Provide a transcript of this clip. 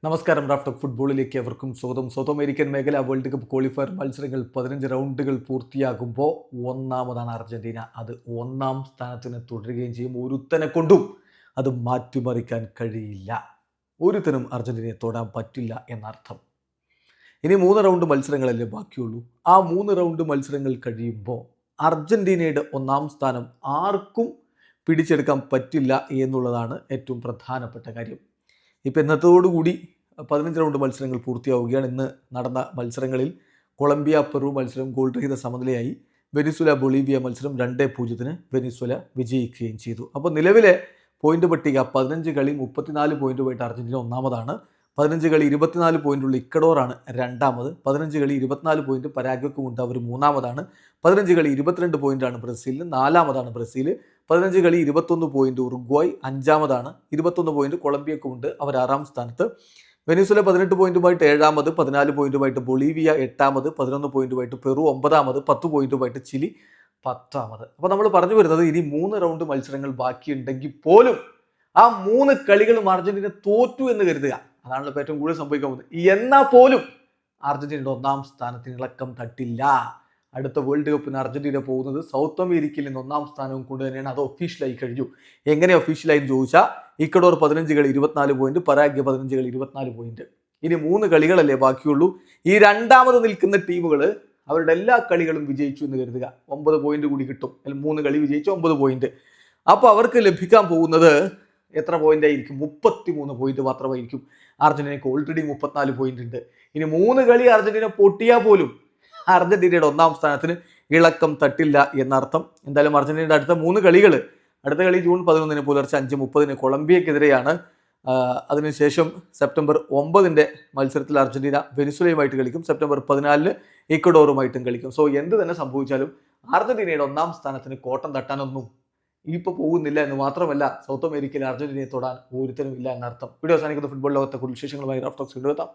നമസ്കാരം. Raf talk ഫുട്ബോളിലേക്ക് അവർക്കും സ്വാഗതം. സൗത്ത് അമേരിക്കൻ മേഖല വേൾഡ് കപ്പ് ക്വാളിഫയർ മത്സരങ്ങൾ 15 റൗണ്ടുകൾ പൂർത്തിയാകുമ്പോൾ ഒന്നാമതാണ് അർജന്റീന. അത് ഒന്നാം സ്ഥാനത്തിന് തുടരുകയും ചെയ്യും. ഒരുത്തനെ കൊണ്ടും അത് മാറ്റിമറിക്കാൻ കഴിയില്ല. ഒരുത്തനും അർജന്റീനയെ തൊടാൻ പറ്റില്ല എന്നർത്ഥം. ഇനി 3 റൗണ്ട് മത്സരങ്ങളല്ലേ ബാക്കിയുള്ളൂ. ആ 3 റൗണ്ട് മത്സരങ്ങൾ കഴിയുമ്പോൾ അർജന്റീനയുടെ ഒന്നാം സ്ഥാനം ആർക്കും പിടിച്ചെടുക്കാൻ പറ്റില്ല എന്നുള്ളതാണ് ഏറ്റവും പ്രധാനപ്പെട്ട കാര്യം. ഇപ്പം ഇന്നത്തോടുകൂടി 15 റൗണ്ട് മത്സരങ്ങൾ പൂർത്തിയാവുകയാണ്. ഇന്ന് നടന്ന മത്സരങ്ങളിൽ കൊളംബിയ പെറു മത്സരം ഗോൾ രഹിത സമനിലയായി. വെനിസ്വല ബൊളീവിയ മത്സരം 2-0 വെനിസ്വല വിജയിക്കുകയും ചെയ്തു. അപ്പോൾ നിലവിലെ പോയിന്റ് പട്ടിക 15 കളി 34 പോയിന്റുമായിട്ട് അർജന്റീന ഒന്നാമതാണ്. 15 കളി 24 പോയിന്റുള്ള ഇക്കഡോറാണ് രണ്ടാമത്. 15 കളി 24 പോയിന്റ് പരാഗ്വയ്ക്കുമുണ്ട്, അവർ മൂന്നാമതാണ്. 15 കളി 22 പോയിന്റാണ് ബ്രസീലിന്, നാലാമതാണ് ബ്രസീൽ. 15 കളി 21 പോയിന്റ് ഉറുഗ്വായ് അഞ്ചാമതാണ്. 21 പോയിന്റ് കൊളംബിയക്കുമുണ്ട്, അവർ 6ാം സ്ഥാനത്ത്. വെനിസ്വല 18 പോയിന്റുമായിട്ട് 7ാമത്. 14 പോയിന്റുമായിട്ട് ബൊളീവിയ 8ാമത്. 11 പോയിന്റുമായിട്ട് പെറു 9ാമത്. 10 പോയിന്റുമായിട്ട് ചിലി 10ാമത്. അപ്പോൾ നമ്മൾ പറഞ്ഞു വരുന്നത് ഇനി 3 റൗണ്ട് മത്സരങ്ങൾ ബാക്കിയുണ്ടെങ്കിൽ പോലും ആ 3 കളികളും അർജന്റീന തോറ്റു എന്ന് കരുതുക. അതാണല്ലോ ഏറ്റവും കൂടുതൽ സംഭവിക്കാൻ പോകുന്നത്. എന്നാൽ പോലും അർജന്റീനയുടെ ഒന്നാം സ്ഥാനത്തിന് ഇളക്കം തട്ടില്ല. അടുത്ത വേൾഡ് കപ്പിന് അർജന്റീന പോകുന്നത് സൗത്ത് അമേരിക്കയിൽ നിന്ന് ഒന്നാം സ്ഥാനവും കൊണ്ട് തന്നെയാണ്. അത് ഒഫീഷ്യലായി കഴിഞ്ഞു. എങ്ങനെ ഒഫീഷ്യലായി ചോദിച്ചാൽ ഇക്കഡോർ 15 കളി 24 പോയിന്റ്, പരാഗ്വ 15 കളി 24 പോയിന്റ്. ഇനി 3 കളികളല്ലേ ബാക്കിയുള്ളൂ. ഈ രണ്ടാമത് നിൽക്കുന്ന ടീമുകൾ അവരുടെ എല്ലാ കളികളും വിജയിച്ചു എന്ന് കരുതുക. 9 പോയിന്റ് കൂടി കിട്ടും. 3 കളി വിജയിച്ചു 9 പോയിന്റ്. അപ്പോൾ അവർക്ക് ലഭിക്കാൻ പോകുന്നത് എത്ര പോയിന്റ് ആയിരിക്കും? 33 പോയിന്റ് മാത്രമായിരിക്കും. അർജന്റീനയ്ക്ക് ഓൾറെഡി 34 പോയിന്റ് ഉണ്ട്. ഇനി 3 കളി അർജന്റീന പൊട്ടിയാൽ പോലും അർജന്റീനയുടെ ഒന്നാം സ്ഥാനത്തിന് ഇളക്കം തട്ടില്ല എന്നർത്ഥം. എന്തായാലും അർജന്റീനയുടെ അടുത്ത 3 കളികൾ, അടുത്ത കളി ജൂൺ 11 പുലർച്ചെ 5:30 കൊളംബിയക്കെതിരെയാണ്. അതിനുശേഷം സെപ്റ്റംബർ 9 മത്സരത്തിൽ അർജന്റീന വെനിസ്വലയുമായിട്ട് കളിക്കും. സെപ്റ്റംബർ 14 ഇക്വഡോറുമായിട്ടും കളിക്കും. സോ എന്ത് തന്നെ സംഭവിച്ചാലും അർജന്റീനയുടെ ഒന്നാം സ്ഥാനത്തിന് കോട്ടം തട്ടാനൊന്നും ഇപ്പോൾ പോകുന്നില്ല എന്ന് മാത്രമല്ല, സൗത്ത് അമേരിക്കയിൽ അർജന്റീനയെ തൊടാൻ ഒരുത്തരും ഇല്ല എന്നർത്ഥം. വീഡിയോ അവസാനിക്കുന്ന ഫുട്ബോൾ ലോകത്തെ കൂടുതൽ വിശേഷങ്ങളുമായി റാഫ് ടോക്സ് കൊണ്ടുവെത്താം.